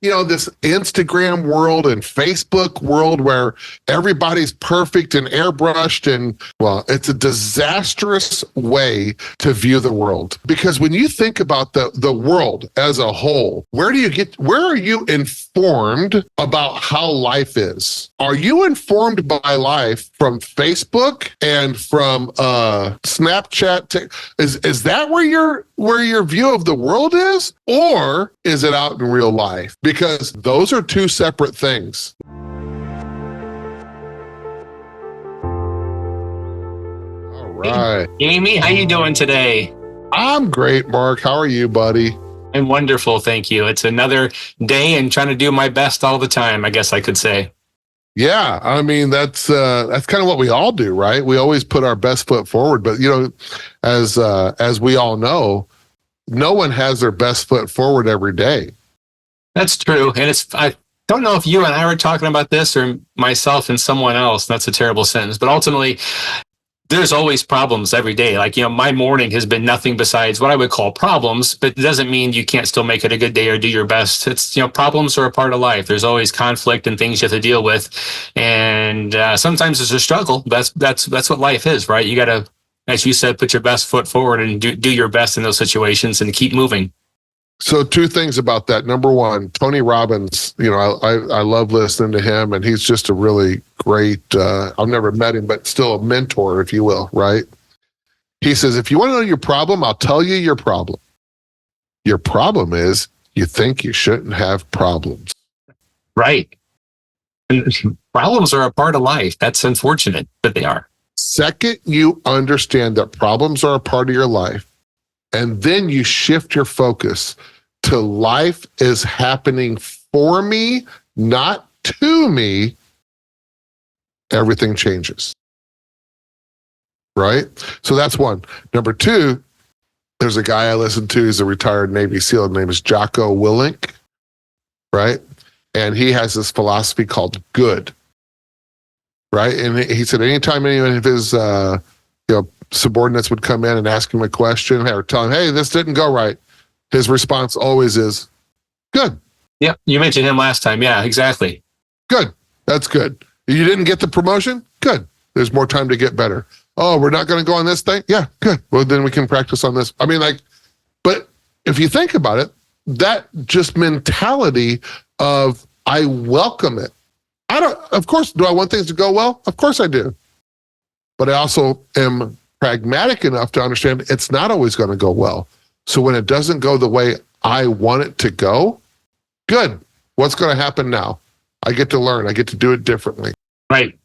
this Instagram world and Facebook world where everybody's perfect and airbrushed, and well, it's a disastrous way to view the world. Because when you think about the world as a whole, where are you informed about how life is? Are you informed by life from Facebook and from Snapchat? Is that where your view of the world is? Or is it out in real life? Because those are two separate things. All right. Hey, Amy, how you doing today? I'm great, Mark. How are you, buddy? I'm wonderful, thank you. It's another day and trying to do my best all the time, I guess I could say. Yeah, I mean that's kind of what we all do, right? We always put our best foot forward, but as we all know, no one has their best foot forward every day. That's true. And I don't know if you and I were talking about this or myself and someone else. That's a terrible sentence. But ultimately, there's always problems every day. Like, my morning has been nothing besides what I would call problems, but it doesn't mean you can't still make it a good day or do your best. It's, problems are a part of life. There's always conflict and things you have to deal with. And sometimes it's a struggle. That's what life is, right? You got to, as you said, put your best foot forward and do your best in those situations and keep moving. So two things about that. Number one, Tony Robbins, I love listening to him, and he's just a really great, I've never met him, but still a mentor, if you will, right? He says, if you want to know your problem, I'll tell you your problem. Your problem is you think you shouldn't have problems. Right. And problems are a part of life. That's unfortunate, but they are. Second, you understand that problems are a part of your life, and then you shift your focus to life is happening for me, not to me. Everything changes. Right? So that's one. Number two, there's a guy I listen to. He's a retired Navy SEAL. His name is Jocko Willink. Right? And he has this philosophy called good. Right? And he said anytime any of his subordinates would come in and ask him a question or tell him, hey, this didn't go right, his response always is, good. Yeah, you mentioned him last time. Yeah, exactly. Good. That's good. You didn't get the promotion? Good. There's more time to get better. Oh, we're not going to go on this thing? Yeah, good. Well, then we can practice on this. I mean, but if you think about it, that just mentality of I welcome it. Of course, do I want things to go well? Of course I do. But I also am pragmatic enough to understand it's not always going to go well. So when it doesn't go the way I want it to go, good. What's going to happen now? I get to learn. I get to do it differently. Right.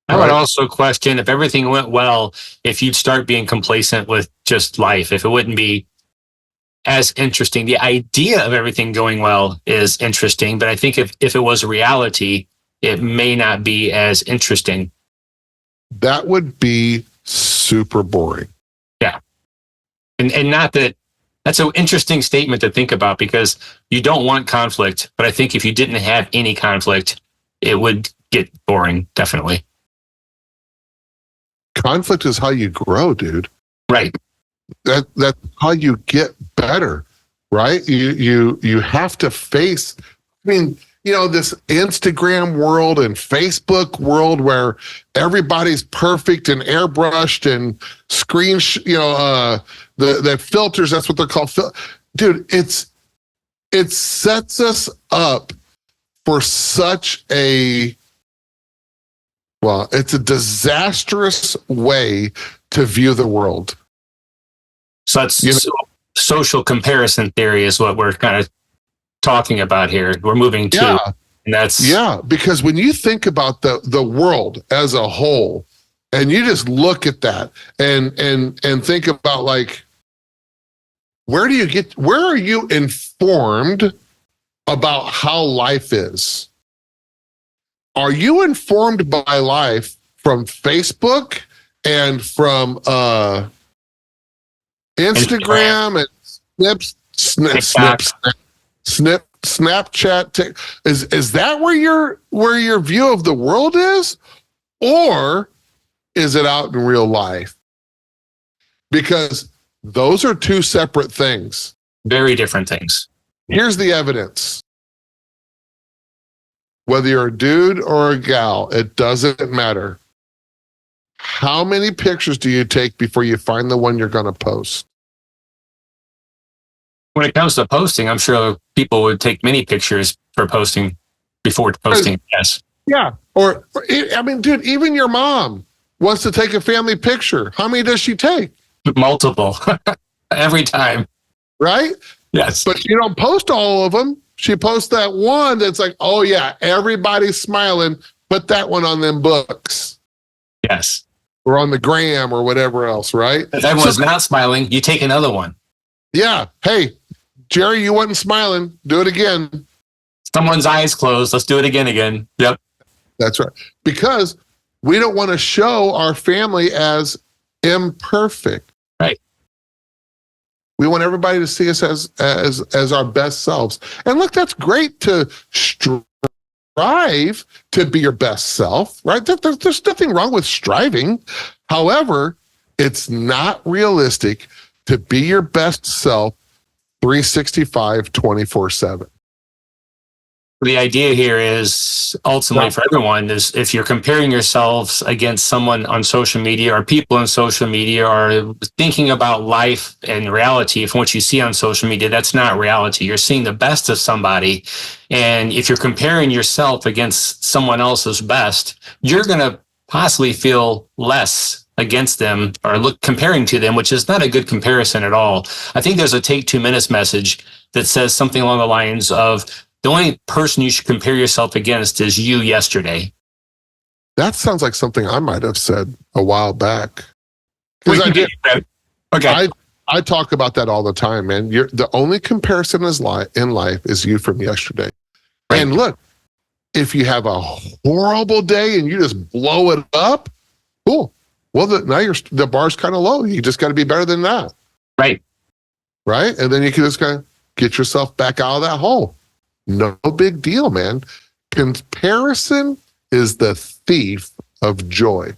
I would also question if everything went well, if you'd start being complacent with just life, if it wouldn't be as interesting. The idea of everything going well is interesting, but I think if it was a reality, it may not be as interesting. That would be super boring. Yeah. And not that's an interesting statement to think about, because you don't want conflict, but I think if you didn't have any conflict, it would get boring, definitely. Conflict is how you grow, dude. Right. That's how you get better, right? You have to face, this Instagram world and Facebook world where everybody's perfect and airbrushed and the filters, that's what they're called. Dude, it sets us up for such it's a disastrous way to view the world. So that's social comparison theory is what we're kind of talking about here. We're moving to, yeah. And that's because when you think about the world as a whole, and you just look at that and think about where are you informed about how life is? Are you informed by life from Facebook and from Instagram and Snapchat? Is that where your view of the world is? Or is it out in real life? Because those are two separate things. Very different things. Here's the evidence. whether you're a dude or a gal, it doesn't matter. How many pictures do you take before you find the one you're going to post? When it comes to posting, I'm sure people would take many pictures for posting before posting. Yes. Yeah. Or, I mean, dude, even your mom wants to take a family picture. How many does she take? Multiple. Every time. Right? Yes. But she don't post all of them. She posts that one that's like, oh yeah, everybody's smiling. Put that one on them books. Yes. Or on the gram or whatever else, right? If everyone's not smiling, you take another one. Yeah. Hey, Jerry, you wasn't smiling. Do it again. Someone's eyes closed. Let's do it again. Yep. That's right. Because we don't want to show our family as imperfect. Right. We want everybody to see us as our best selves. And look, that's great to strive to be your best self, right? There's nothing wrong with striving. However, it's not realistic to be your best self 365, 24/7. The idea here is ultimately for everyone is if you're comparing yourselves against someone on social media or people on social media or thinking about life and reality from what you see on social media, that's not reality. You're seeing the best of somebody. And if you're comparing yourself against someone else's best, you're going to possibly feel less against them or comparing to them, which is not a good comparison at all. I think there's a Take 2 Minutes message that says something along the lines of, the only person you should compare yourself against is you yesterday. That sounds like something I might have said a while back. Because I did. Okay. I talk about that all the time, man. The only comparison in life is you from yesterday. Right. And look, if you have a horrible day and you just blow it up, cool. Well, now the bar's kind of low. You just got to be better than that. Right. Right. And then you can just kind of get yourself back out of that hole. No big deal, man. Comparison is the thief of joy.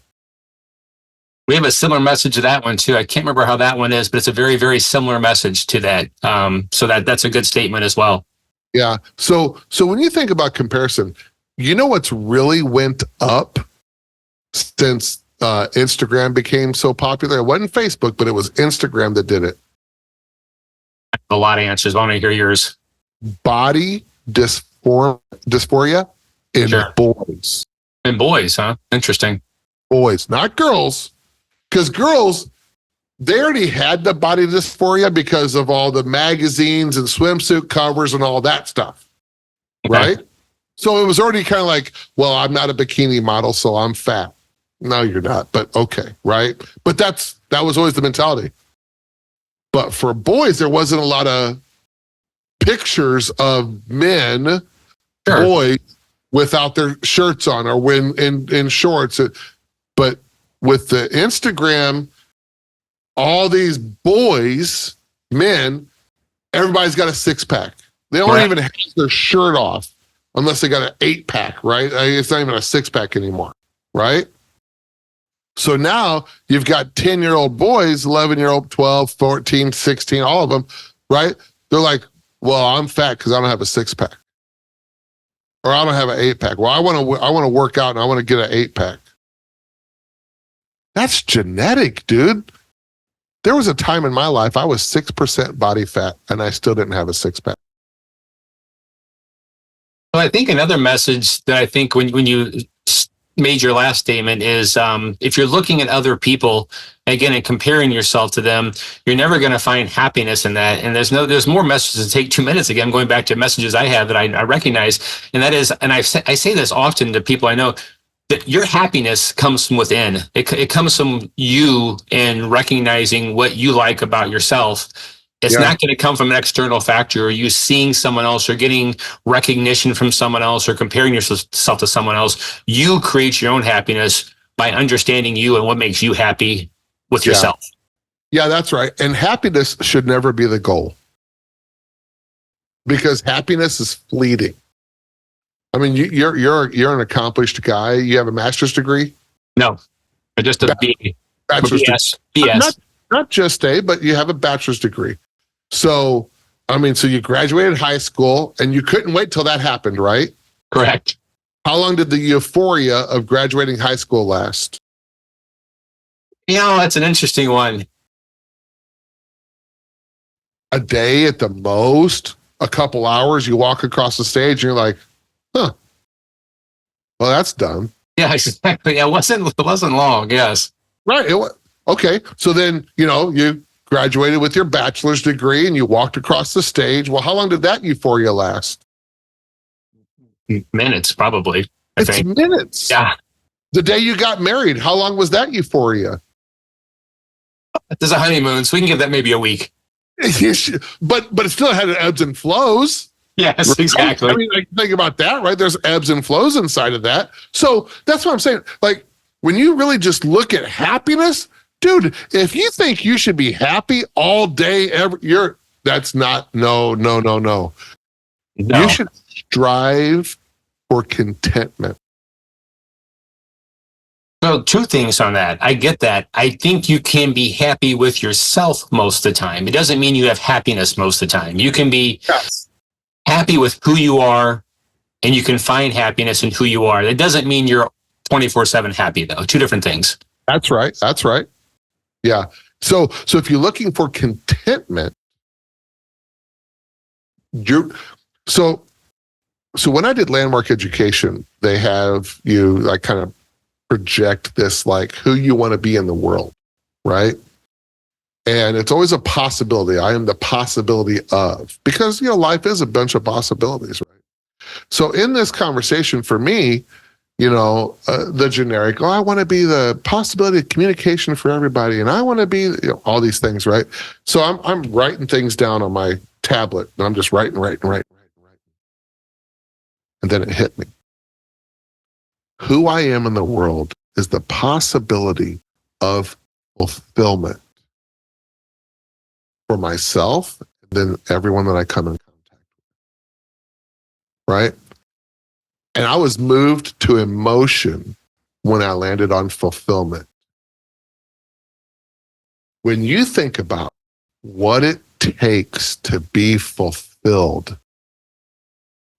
We have a similar message to that one too. I can't remember how that one is, but it's a very, very similar message to that. So that's a good statement as well. Yeah. So when you think about comparison, you know what's really went up since Instagram became so popular? It wasn't Facebook, but it was Instagram that did it. A lot of answers. I want to hear yours. Body dysphoria in boys. In boys, huh? Interesting. Boys, not girls. Because girls, they already had the body dysphoria because of all the magazines and swimsuit covers and all that stuff. Okay. Right? So it was already kind of like, well, I'm not a bikini model, so I'm fat. No, you're not, but okay, right? But that was always the mentality. But for boys, there wasn't a lot of pictures of men, boys, without their shirts on or when in shorts. But with the Instagram, all these boys, men, everybody's got a 6-pack. They don't even have their shirt off unless they got an 8-pack, right? It's not even a 6-pack anymore, right? So now you've got 10-year-old boys, 11-year-old, 12, 14, 16, all of them, right? They're like, well, I'm fat because I don't have a 6-pack. Or I don't have an 8-pack. Well, I want to work out and I want to get an 8-pack. That's genetic, dude. There was a time in my life I was 6% body fat and I still didn't have a 6-pack. Well, I think another message that I think when you made your last statement is if you're looking at other people, again, and comparing yourself to them, you're never going to find happiness in that. And there's more messages to Take 2 Minutes. Again, going back to messages I have that I recognize. And that is, and I say this often to people I know, that your happiness comes from within. It comes from you and recognizing what you like about yourself. It's not going to come from an external factor or you seeing someone else or getting recognition from someone else or comparing yourself to someone else. You create your own happiness by understanding you and what makes you happy with yourself. Yeah, that's right. And happiness should never be the goal because happiness is fleeting. I mean, you're an accomplished guy. You have a master's degree? No, just a B. Bachelor's degree. BS. Not just a, but you have a bachelor's degree. So, I mean, so you graduated high school and you couldn't wait till that happened, right? Correct. How long did the euphoria of graduating high school last? That's an interesting one. A day at the most, a couple hours. You walk across the stage and you're like, huh, well, that's done. Yeah, exactly. It wasn't long. Yes. Right. Okay. So then, you graduated with your bachelor's degree and you walked across the stage. Well, how long did that euphoria last? Minutes, probably. I It's think. minutes. Yeah. The day you got married, how long was that euphoria? There's a honeymoon, so we can give that maybe a week. But it still had ebbs and flows. Yes, Right? exactly. I mean, think about that, right? There's ebbs and flows inside of that. So that's what I'm saying. Like, when you really just look at happiness, dude, if you think you should be happy all day, that's not, no. No. You should strive for contentment. So 2 things on that. I get that. I think you can be happy with yourself most of the time. It doesn't mean you have happiness most of the time. You can be happy with who you are, and you can find happiness in who you are. That doesn't mean you're 24/7 happy, though. 2 different things. That's right. Yeah. So if you're looking for contentment, so when I did landmark education, they have you like kind of project this like who you want to be in the world, right? And it's always a possibility. I am the possibility of, because life is a bunch of possibilities, right? So in this conversation for me, the generic, I want to be the possibility of communication for everybody, and I want to be all these things, right? So I'm writing things down on my tablet, and I'm just writing. And then it hit me. Who I am in the world is the possibility of fulfillment for myself and then everyone that I come in contact with. Right? And I was moved to emotion when I landed on fulfillment. When you think about what it takes to be fulfilled,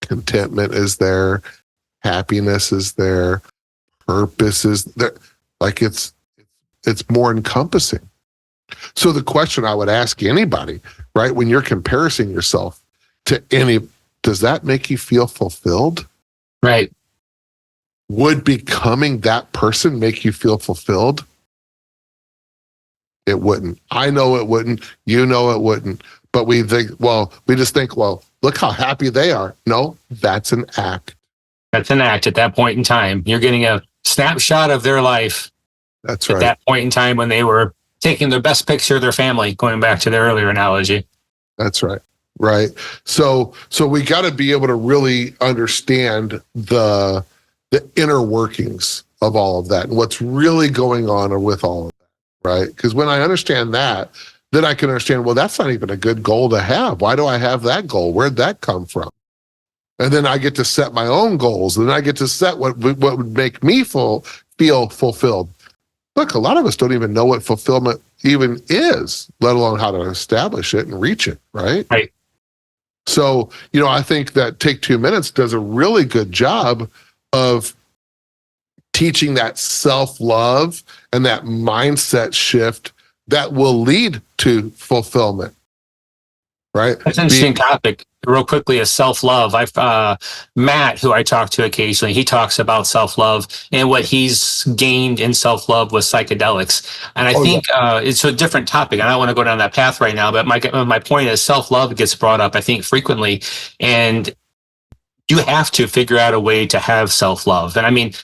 contentment is there, happiness is there, purpose is there. Like it's more encompassing. So the question I would ask anybody, right, when you're comparing yourself to does that make you feel fulfilled? Right. Would becoming that person make you feel fulfilled? It wouldn't. I know it wouldn't. You know it wouldn't. But we just think, look how happy they are. No, that's an act. That's an act at that point in time. You're getting a snapshot of their life. That's right. At that point in time when they were taking the best picture of their family, going back to their earlier analogy. That's right. Right. So we got to be able to really understand the inner workings of all of that and what's really going on with all of that. Right. Because when I understand that, then I can understand, that's not even a good goal to have. Why do I have that goal? Where'd that come from? And then I get to set my own goals. And then I get to set what would make me feel fulfilled. Look, a lot of us don't even know what fulfillment even is, let alone how to establish it and reach it, right? Right. So, I think that Take 2 Minutes does a really good job of teaching that self-love and that mindset shift that will lead to fulfillment, right? That's an interesting topic. Real quickly, is self-love. Matt, who I talk to occasionally, he talks about self-love and what he's gained in self-love with psychedelics. And I think it's a different topic. I don't want to go down that path right now, but my point is self-love gets brought up, I think, frequently. And you have to figure out a way to have self-love. And I mean,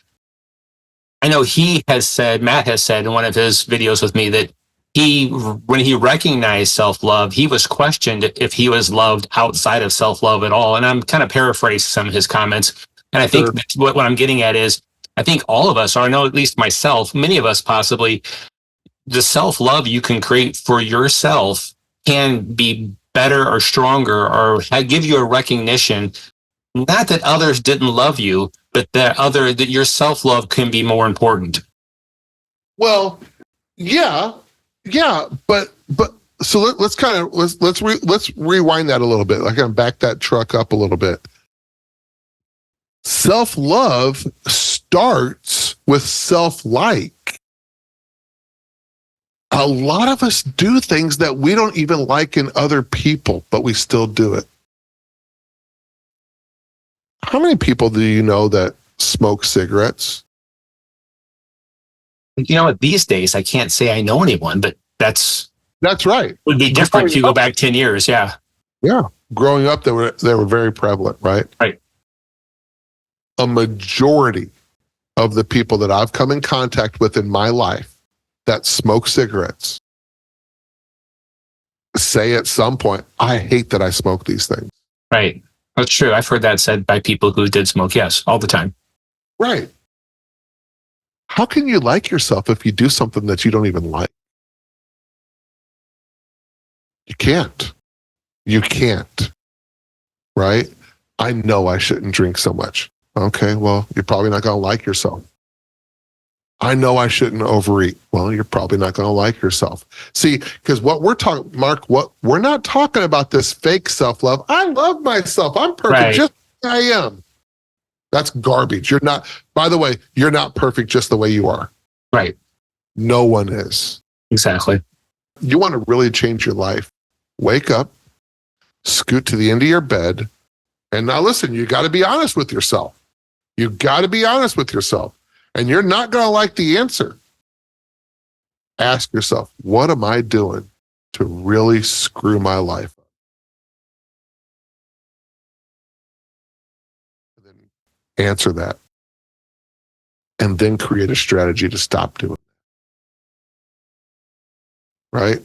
I know Matt has said in one of his videos with me that when he recognized self-love, he was questioned if he was loved outside of self-love at all. And I'm kind of paraphrasing some of his comments. And I think what I'm getting at is, I think all of us, or I know at least myself, many of us possibly, the self-love you can create for yourself can be better or stronger or give you a recognition, not that others didn't love you, but that your self-love can be more important. Well, yeah, but so let's rewind that a little bit. Like, I'm back that truck up a little bit. Self-love starts with self-like. A lot of us do things that we don't even like in other people, but we still do it. How many people do you know that smoke cigarettes? You know what? These days, I can't say I know anyone, but that's right. Would be different if you go back 10 years. Yeah. Yeah. Growing up, they were very prevalent, right? Right. A majority of the people that I've come in contact with in my life that smoke cigarettes say at some point, I hate that I smoke these things. Right. That's true. I've heard that said by people who did smoke. Yes, all the time. Right. How can you like yourself if you do something that you don't even like? You can't. You can't. Right? I know I shouldn't drink so much. Okay, well, you're probably not going to like yourself. I know I shouldn't overeat. Well, you're probably not going to like yourself. See, because what we're talking, Mark, what we're not talking about this fake self-love. I love myself. I'm perfect just as I am. That's garbage. You're not, by the way, you're not perfect just the way you are. Right. No one is. Exactly. You want to really change your life. Wake up, scoot to the end of your bed, and now listen, you got to be honest with yourself. You got to be honest with yourself. And you're not going to like the answer. Ask yourself, what am I doing to really screw my life up? And then answer that. And then create a strategy to stop doing it. Right?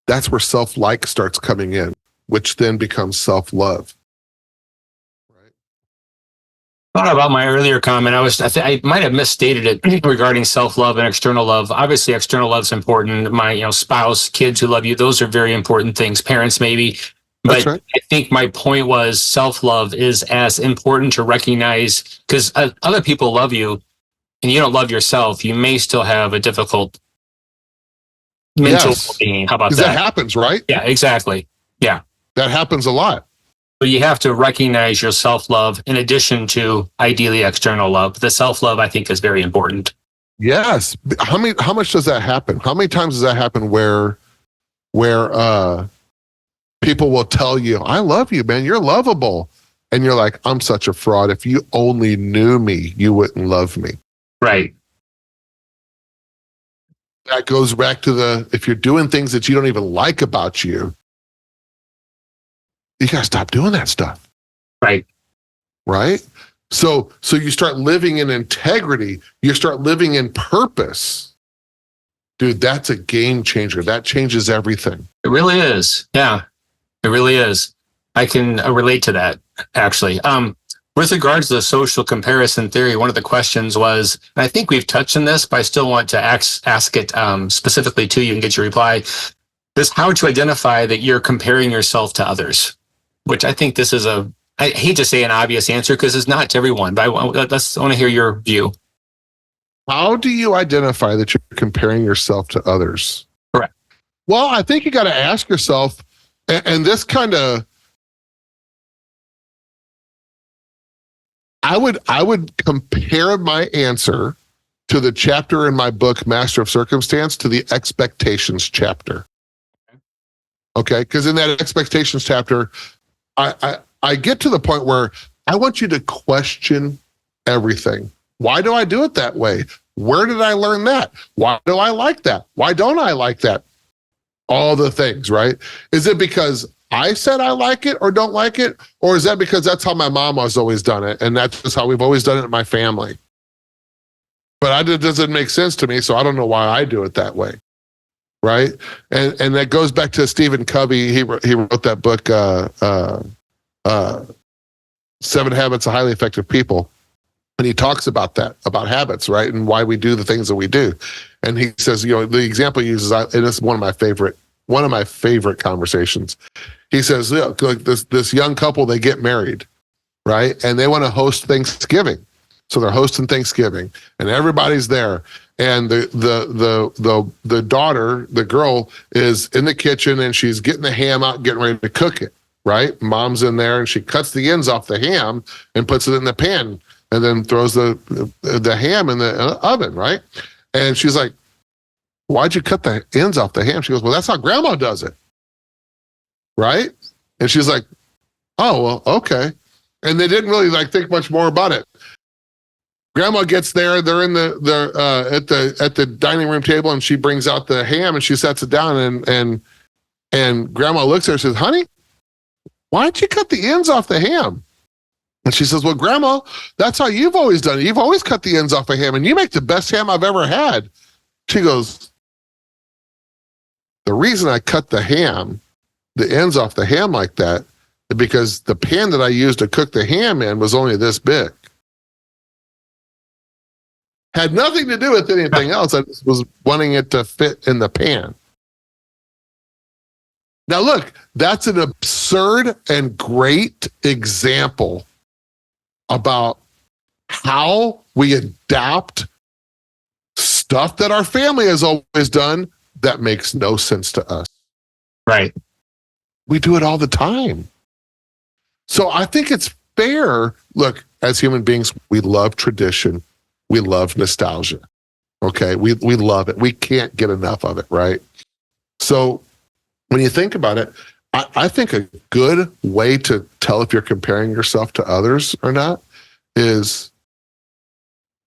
That's where self-like starts coming in, which then becomes self-love. Thought about my earlier comment. I might have misstated it regarding self-love and external love. Obviously, external love is important. My, spouse, kids who love you, those are very important things. Parents, maybe. But That's right. I think my point was self-love is as important to recognize, because other people love you and you don't love yourself. You may still have a difficult mental being. How about that? Because that happens, right? Yeah, exactly. Yeah. That happens a lot. But you have to recognize your self-love in addition to ideally external love. The self-love, I think, is very important. Yes. How much does that happen? How many times does that happen where people will tell you, I love you, man, you're lovable. And you're like, I'm such a fraud. If you only knew me, you wouldn't love me. Right. That goes back to if you're doing things that you don't even like about you, you got to stop doing that stuff. Right. Right? So you start living in integrity. You start living in purpose. Dude, that's a game changer. That changes everything. It really is. Yeah, it really is. I can relate to that, actually. With regards to the social comparison theory, one of the questions was, and I think we've touched on this, but I still want to ask it specifically to you and get your reply, is how to identify that you're comparing yourself to others. Which I think this is I hate to say an obvious answer because it's not to everyone, but I want to hear your view. How do you identify that you're comparing yourself to others? Correct. Well, I think you got to ask yourself, and this kind of, I would compare my answer to the chapter in my book, Master of Circumstance, to the expectations chapter. Okay, because in that expectations chapter, I get to the point where I want you to question everything. Why do I do it that way? Where did I learn that? Why do I like that? Why don't I like that? All the things, right? Is it because I said I like it or don't like it? Or is that because that's how my mom has always done it? And that's just how we've always done it in my family. But it doesn't make sense to me, so I don't know why I do it that way. Right? And that goes back to Stephen Covey. He wrote that book, 7 Habits of Highly Effective People. And he talks about that, about habits, right? And why we do the things that we do. And he says, the example he uses, and it's one of my favorite conversations. He says, look, this young couple, they get married, right? And they want to host Thanksgiving. So they're hosting Thanksgiving and everybody's there. And the daughter, the girl, is in the kitchen and she's getting the ham out, getting ready to cook it, right? Mom's in there and she cuts the ends off the ham and puts it in the pan and then throws the ham in the oven, right? And she's like, why'd you cut the ends off the ham? She goes, well, that's how grandma does it, right? And she's like, oh, well, okay. And they didn't really like think much more about it. Grandma gets there, they're in at the dining room table, and she brings out the ham and she sets it down, and grandma looks at her and says, honey, why'd you cut the ends off the ham? And she says, well, grandma, that's how you've always done it. You've always cut the ends off a ham, and you make the best ham I've ever had. She goes, the reason I cut the ends off the ham like that, is because the pan that I used to cook the ham in was only this big. Had nothing to do with anything else. I just was wanting it to fit in the pan. Now, look, that's an absurd and great example about how we adapt stuff that our family has always done that makes no sense to us. Right. We do it all the time. So I think it's fair. Look, as human beings, we love tradition. We love nostalgia. Okay. We love it. We can't get enough of it. Right. So when you think about it, I think a good way to tell if you're comparing yourself to others or not is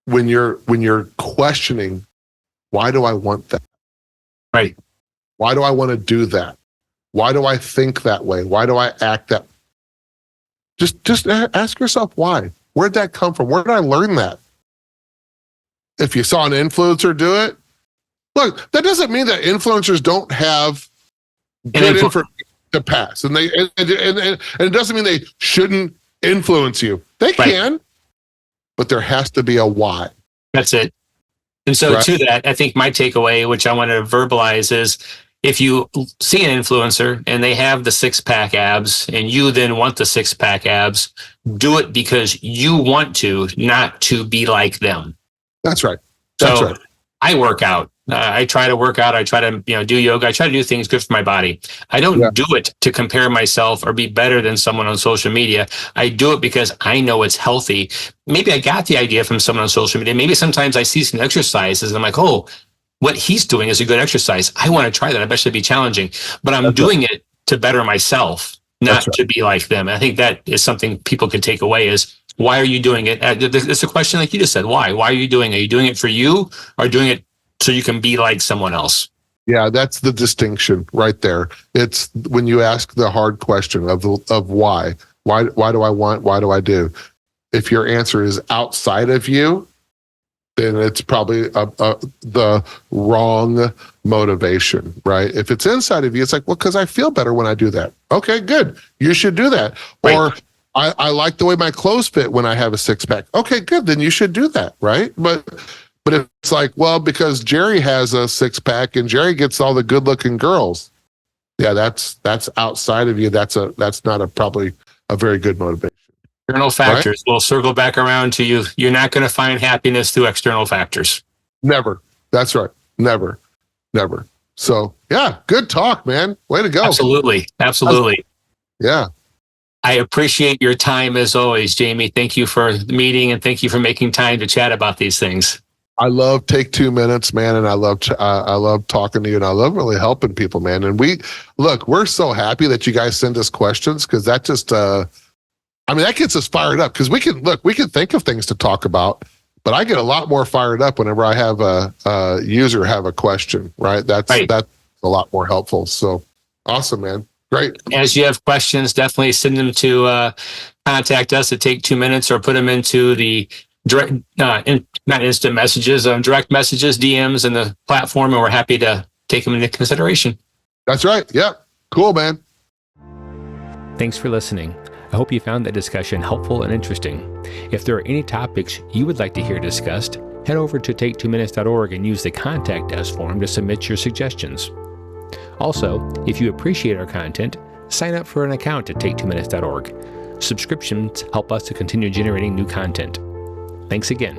when you're questioning, why do I want that? Right. Why do I want to do that? Why do I think that way? Why do I act that? Just ask yourself why. Where'd that come from? Where did I learn that? If you saw an influencer do it, look, that doesn't mean that influencers don't have good information to pass, and it doesn't mean they shouldn't influence you. They can, but there has to be a why. That's it. And so to that, I think my takeaway, which I want to verbalize, is if you see an influencer and they have the 6-pack abs and you then want the 6-pack abs, do it because you want to, not to be like them. That's right. So I work out. I try to work out. I try to, do yoga. I try to do things good for my body. I don't do it to compare myself or be better than someone on social media. I do it because I know it's healthy. Maybe I got the idea from someone on social media. Maybe sometimes I see some exercises and I'm like, oh, what he's doing is a good exercise. I want to try that. I bet it should be challenging, but I'm doing it to better myself, not to be like them. And I think that is something people can take away is, why are you doing it? It's a question like you just said. Why? Why are you doing it? Are you doing it for you or doing it so you can be like someone else? Yeah, that's the distinction right there. It's when you ask the hard question of why. Why do I want? Why do I do? If your answer is outside of you, then it's probably the wrong motivation, right? If it's inside of you, it's like, well, because I feel better when I do that. Okay, good. You should do that. Right. Or I like the way my clothes fit when I have a 6-pack. Okay, good. Then you should do that, right? But if it's like, well, because Jerry has a 6-pack and Jerry gets all the good-looking girls, yeah, that's outside of you. That's not probably a very good motivation. External factors. Right? We'll circle back around to you. You're not going to find happiness through external factors. Never. That's right. Never. So yeah, good talk, man. Way to go. Absolutely. Yeah. I appreciate your time as always, Jamie. Thank you for the meeting and thank you for making time to chat about these things. I love Take 2 Minutes, man, and I love talking to you, and I love really helping people, man. And we're so happy that you guys send us questions because that just, that gets us fired up because we can think of things to talk about, but I get a lot more fired up whenever I have a user have a question, right? That's a lot more helpful. So awesome, man. Great. As you have questions, definitely send them to contact us at Take 2 Minutes or put them into the direct, not instant messages, direct messages, DMs, and the platform, and we're happy to take them into consideration. That's right. Yep. Cool, man. Thanks for listening. I hope you found that discussion helpful and interesting. If there are any topics you would like to hear discussed, head over to take2minutes.org and use the Contact Us form to submit your suggestions. Also, if you appreciate our content, sign up for an account at take2minutes.org. Subscriptions help us to continue generating new content. Thanks again.